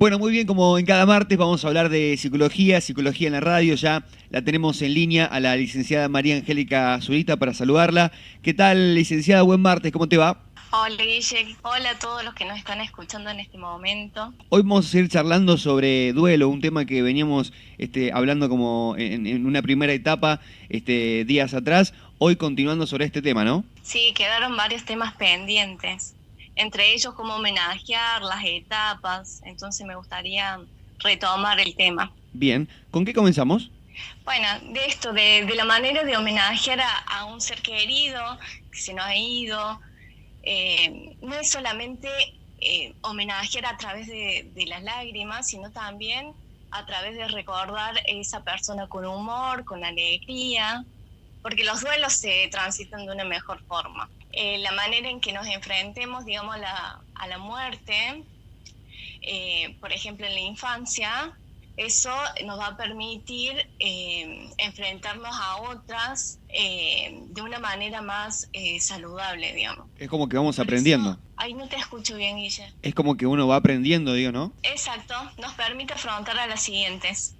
Bueno, muy bien, como en cada martes vamos a hablar de psicología, psicología en la radio. Ya la tenemos en línea a la licenciada María Angélica Zurita para saludarla. ¿Qué tal, licenciada? Buen martes, ¿cómo te va? Hola Guille, hola a todos los que nos están escuchando en este momento. Hoy vamos a seguir charlando sobre duelo, un tema que veníamos hablando como en una primera etapa días atrás. Hoy continuando sobre este tema, ¿no? Sí, quedaron varios temas pendientes, entre ellos cómo homenajear las etapas, entonces me gustaría retomar el tema. Bien, ¿con qué comenzamos? Bueno, de esto, de la manera de homenajear a un ser querido que se nos ha ido, no es solamente homenajear a través de las lágrimas, sino también a través de recordar esa persona con humor, con alegría, porque los duelos se transitan de una mejor forma. La manera en que nos enfrentemos, digamos, a la muerte, por ejemplo, en la infancia, eso nos va a permitir enfrentarnos a otras de una manera más saludable, digamos. Es como que vamos Por eso, aprendiendo. ahí no te escucho bien, Guille. Es como que uno va aprendiendo, digo, ¿no? Exacto, nos permite afrontar a las siguientes.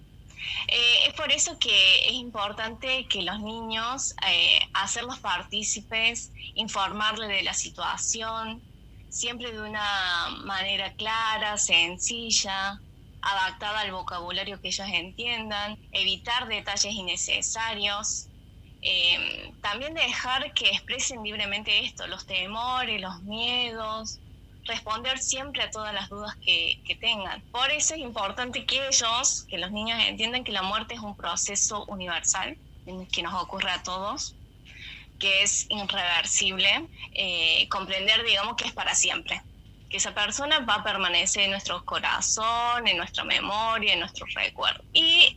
Es por eso que es importante que los niños, hacerlos partícipes, informarles de la situación, siempre de una manera clara, sencilla, adaptada al vocabulario que ellos entiendan, evitar detalles innecesarios, también dejar que expresen libremente esto, los temores, los miedos, responder siempre a todas las dudas que tengan. Por eso es importante que ellos, que los niños entiendan que la muerte es un proceso universal, que nos ocurre a todos, que es irreversible, comprender, digamos, que es para siempre, que esa persona va a permanecer en nuestro corazón, en nuestra memoria, en nuestros recuerdos. Y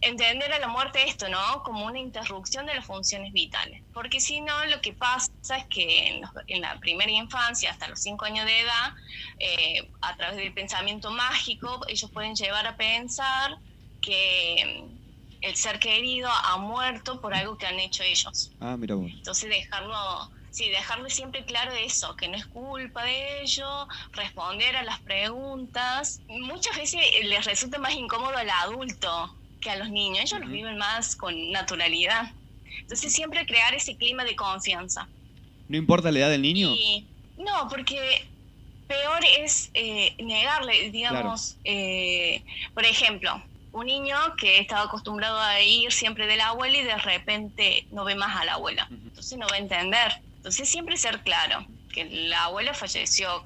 entender a la muerte esto, ¿no? Como una interrupción de las funciones vitales. Porque si no, lo que pasa es que en la primera infancia, hasta los 5 años de edad, a través del pensamiento mágico, ellos pueden llevar a pensar que el ser querido ha muerto por algo que han hecho ellos. Ah, mira vos. Entonces dejarle siempre claro eso, que no es culpa de ellos, responder a las preguntas. Muchas veces les resulta más incómodo al adulto que a los niños, ellos los viven más con naturalidad. Entonces siempre crear ese clima de confianza. ¿No importa la edad del niño? Y no, porque peor es negarle, Claro. digamos, por ejemplo, un niño que estaba acostumbrado a ir siempre de la abuela y de repente no ve más a la abuela, entonces no va a entender. Entonces siempre ser claro que la abuela falleció,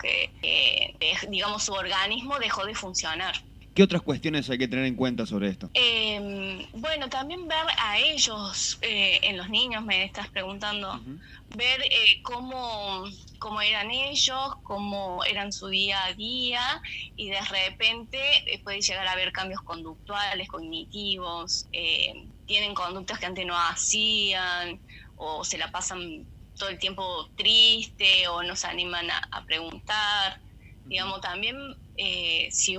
digamos, su organismo dejó de funcionar. ¿Qué otras cuestiones hay que tener en cuenta sobre esto? Bueno, también ver a ellos, en los niños me estás preguntando, ver cómo eran ellos, cómo eran su día a día, y de repente puede llegar a haber cambios conductuales, cognitivos, tienen conductas que antes no hacían, o se la pasan todo el tiempo triste, o no se animan a preguntar. Digamos, también si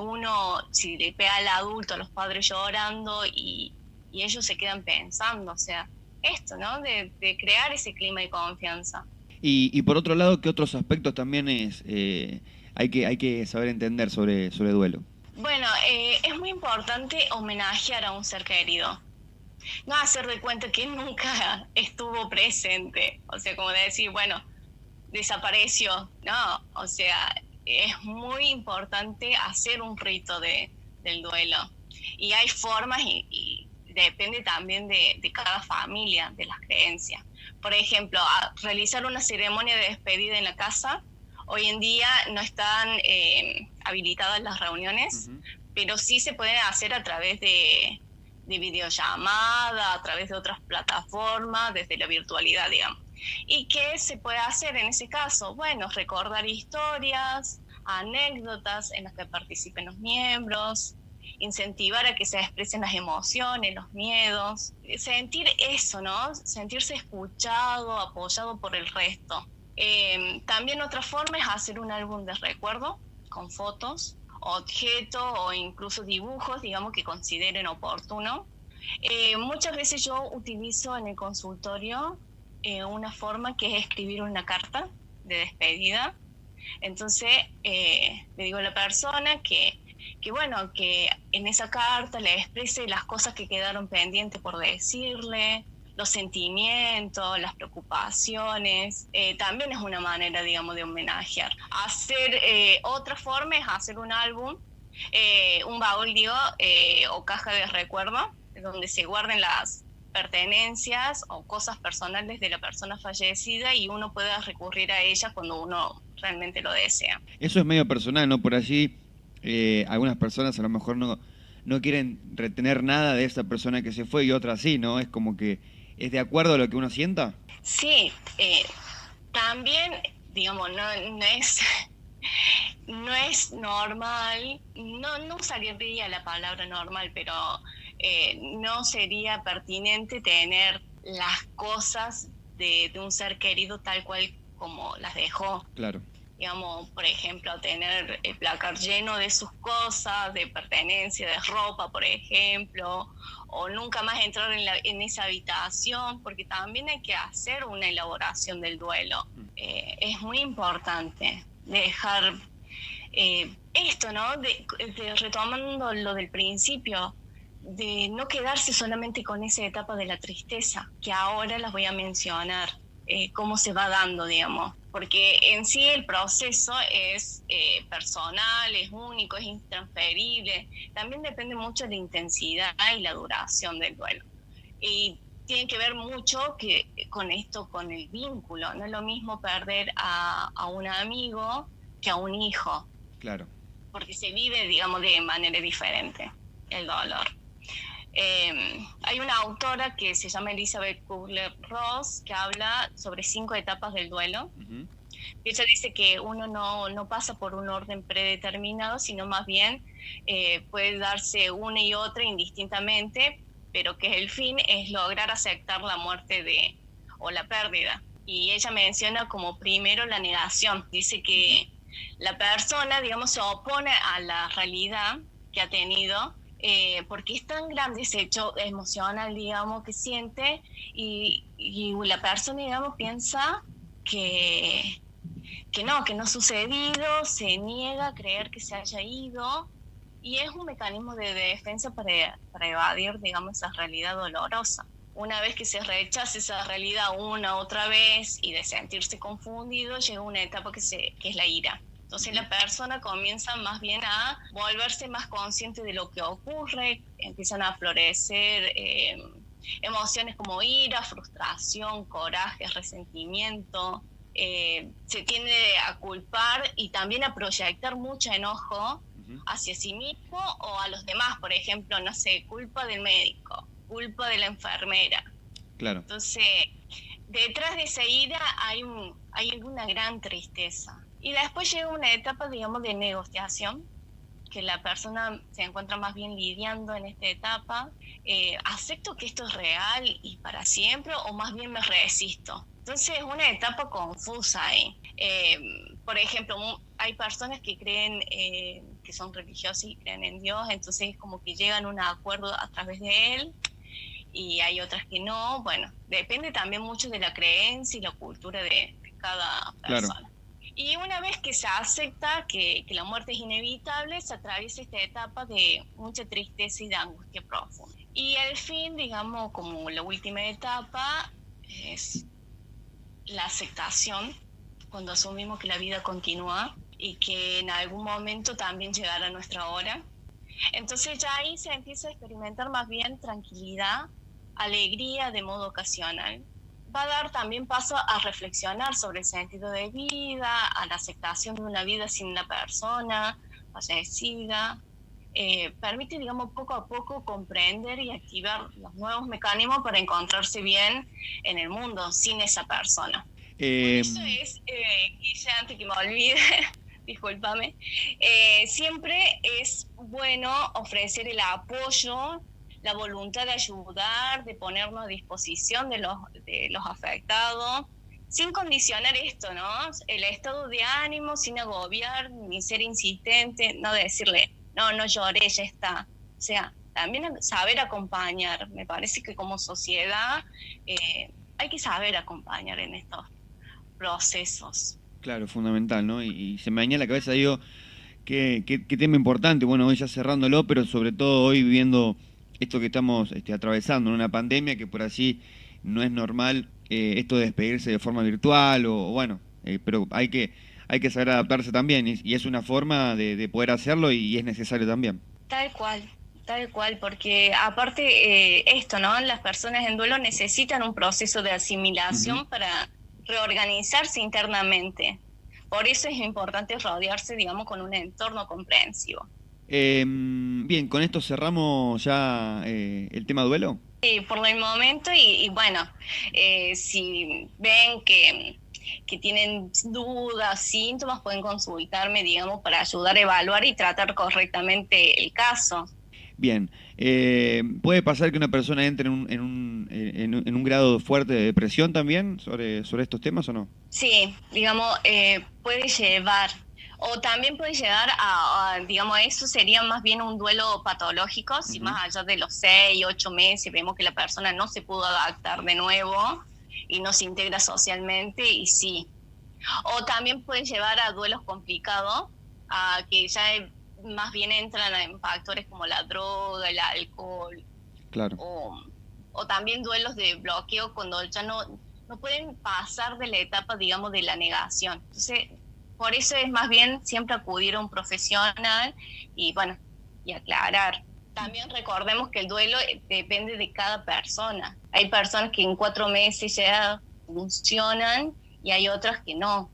le pega al adulto, a los padres llorando y ellos se quedan pensando, o sea, esto, ¿no? De crear ese clima de confianza. Y por otro lado, ¿qué otros aspectos también hay que saber entender sobre duelo? Bueno, es muy importante homenajear a un ser querido. No hacer de cuenta que nunca estuvo presente. O sea, como decir, bueno, desapareció. No, o sea, es muy importante hacer un rito del duelo. Y hay formas y depende también de cada familia, de las creencias. Por ejemplo, realizar una ceremonia de despedida en la casa. Hoy en día no están habilitadas las reuniones, pero sí se pueden hacer a través de videollamada, a través de otras plataformas, desde la virtualidad, digamos. ¿Y qué se puede hacer en ese caso? Bueno, recordar historias, anécdotas en las que participen los miembros, incentivar a que se expresen las emociones, los miedos, sentir eso, ¿no? Sentirse escuchado, apoyado por el resto. También otra forma es hacer un álbum de recuerdo con fotos, objetos o incluso dibujos, digamos, que consideren oportuno. Muchas veces yo utilizo en el consultorio una forma que es escribir una carta de despedida, Entonces, le digo a la persona bueno, que en esa carta le exprese las cosas que quedaron pendientes por decirle, los sentimientos, las preocupaciones. También es una manera, digamos, de homenajear. Otra forma es hacer un álbum, un baúl, digo, o caja de recuerdo, donde se guarden las pertenencias o cosas personales de la persona fallecida y uno pueda recurrir a ella cuando uno realmente lo desea. Eso es medio personal, ¿no? Por allí algunas personas a lo mejor no quieren retener nada de esa persona que se fue y otras sí, ¿no? Es como que es de acuerdo a lo que uno sienta. Sí, también, digamos, no es normal, no usaría la palabra normal, pero no sería pertinente tener las cosas de un ser querido tal cual como las dejó. Claro. Digamos, por ejemplo, tener el placar lleno de sus cosas, de pertenencia, de ropa, por ejemplo, o nunca más entrar en esa habitación, porque también hay que hacer una elaboración del duelo. Es muy importante dejar esto, ¿no? Retomando lo del principio, de no quedarse solamente con esa etapa de la tristeza, que ahora las voy a mencionar, cómo se va dando, digamos, porque en sí el proceso es personal, es único, es intransferible, también depende mucho de la intensidad y la duración del duelo. Y tiene que ver mucho con esto, con el vínculo. No es lo mismo perder a un amigo que a un hijo. Claro. Porque se vive, digamos, de manera diferente el dolor. Hay una autora que se llama Elizabeth Kubler-Ross que habla sobre 5 etapas del duelo. Uh-huh. Ella dice que uno no pasa por un orden predeterminado, sino más bien puede darse una y otra indistintamente, pero que el fin es lograr aceptar la muerte o la pérdida. Y ella menciona como primero la negación. Dice que la persona, digamos, se opone a la realidad que ha tenido, porque es tan grande ese hecho emocional, digamos, que siente, y la persona, digamos, piensa que no ha sucedido, se niega a creer que se haya ido, y es un mecanismo de defensa para evadir, digamos, esa realidad dolorosa. Una vez que se rechaza esa realidad otra vez y de sentirse confundido, llega una etapa que es la ira. Entonces la persona comienza más bien a volverse más consciente de lo que ocurre, empiezan a florecer emociones como ira, frustración, coraje, resentimiento. Se tiende a culpar y también a proyectar mucho enojo hacia sí mismo o a los demás. Por ejemplo, no sé, culpa del médico, culpa de la enfermera. Claro. Entonces, detrás de esa ira hay una gran tristeza. Y después llega una etapa, digamos, de negociación, que la persona se encuentra más bien lidiando en esta etapa. ¿Acepto que esto es real y para siempre o más bien me resisto? Entonces es una etapa confusa ahí. Por ejemplo, hay personas que creen que son religiosas y creen en Dios, entonces como que llegan a un acuerdo a través de él, y hay otras que no. Bueno, depende también mucho de la creencia y la cultura de cada persona. Claro. Y una vez que se acepta que la muerte es inevitable, se atraviesa esta etapa de mucha tristeza y de angustia profunda. Y al fin, digamos, como la última etapa, es la aceptación, cuando asumimos que la vida continúa y que en algún momento también llegará nuestra hora. Entonces ya ahí se empieza a experimentar más bien tranquilidad, alegría de modo ocasional. Va a dar también paso a reflexionar sobre el sentido de vida, a la aceptación de una vida sin la persona fallecida. Permite, digamos, poco a poco comprender y activar los nuevos mecanismos para encontrarse bien en el mundo sin esa persona. Eso es, Guille, antes que me olvide, discúlpame, siempre es bueno ofrecer el apoyo, la voluntad de ayudar, de ponernos a disposición de los afectados, sin condicionar esto, ¿no? El estado de ánimo, sin agobiar, ni ser insistente, no decirle, no lloré, ya está. O sea, también saber acompañar. Me parece que como sociedad hay que saber acompañar en estos procesos. Claro, fundamental, ¿no? Y se me daña la cabeza, digo, qué tema importante. Bueno, hoy ya cerrándolo, pero sobre todo hoy viviendo esto que estamos atravesando, ¿no? Una pandemia que por así no es normal, esto de despedirse de forma virtual o bueno, pero hay que saber adaptarse también y es una forma de poder hacerlo y es necesario también. Tal cual, porque aparte esto, ¿no? Las personas en duelo necesitan un proceso de Ujú. asimilación para reorganizarse internamente. Por eso es importante rodearse, digamos, con un entorno comprensivo. Bien, con esto cerramos ya el tema duelo. Por el momento, y bueno, si ven que tienen dudas, síntomas, pueden consultarme, digamos, para ayudar a evaluar y tratar correctamente el caso. Bien, ¿puede pasar que una persona entre en un grado fuerte de depresión también sobre estos temas o no? Sí, digamos, puede llevar, o también puede llegar digamos, eso sería más bien un duelo patológico, si Ujú. más allá de los 6, 8 meses vemos que la persona no se pudo adaptar de nuevo y no se integra socialmente, y sí. O también puede llevar a duelos complicados, a que ya más bien entran en factores como la droga, el alcohol, Claro. o, o también duelos de bloqueo cuando ya no pueden pasar de la etapa, digamos, de la negación. Entonces, por eso es más bien siempre acudir a un profesional y, bueno, y aclarar. También recordemos que el duelo depende de cada persona. Hay personas que en 4 meses ya funcionan y hay otras que no.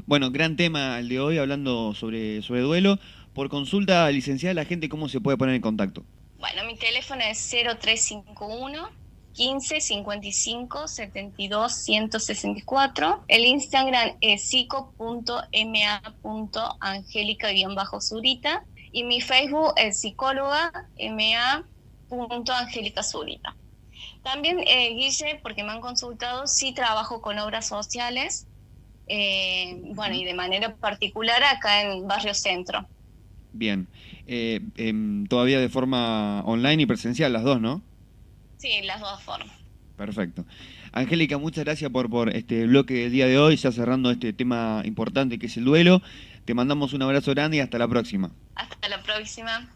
Bueno, gran tema el de hoy, hablando sobre duelo. Por consulta, licenciada, la gente, ¿cómo se puede poner en contacto? Bueno, mi teléfono es 0351 15 55 72 164. El Instagram es psico.ma.angélica-zurita y mi Facebook es psicóloga ma.angélica Zurita. También, Guille, porque me han consultado, sí trabajo con obras sociales, bueno, Ujú. y de manera particular acá en Barrio Centro. Bien. Todavía de forma online y presencial, las dos, ¿no? Sí, las dos formas. Perfecto. Angélica, muchas gracias por este bloque del día de hoy, ya cerrando este tema importante que es el duelo. Te mandamos un abrazo grande y hasta la próxima. Hasta la próxima.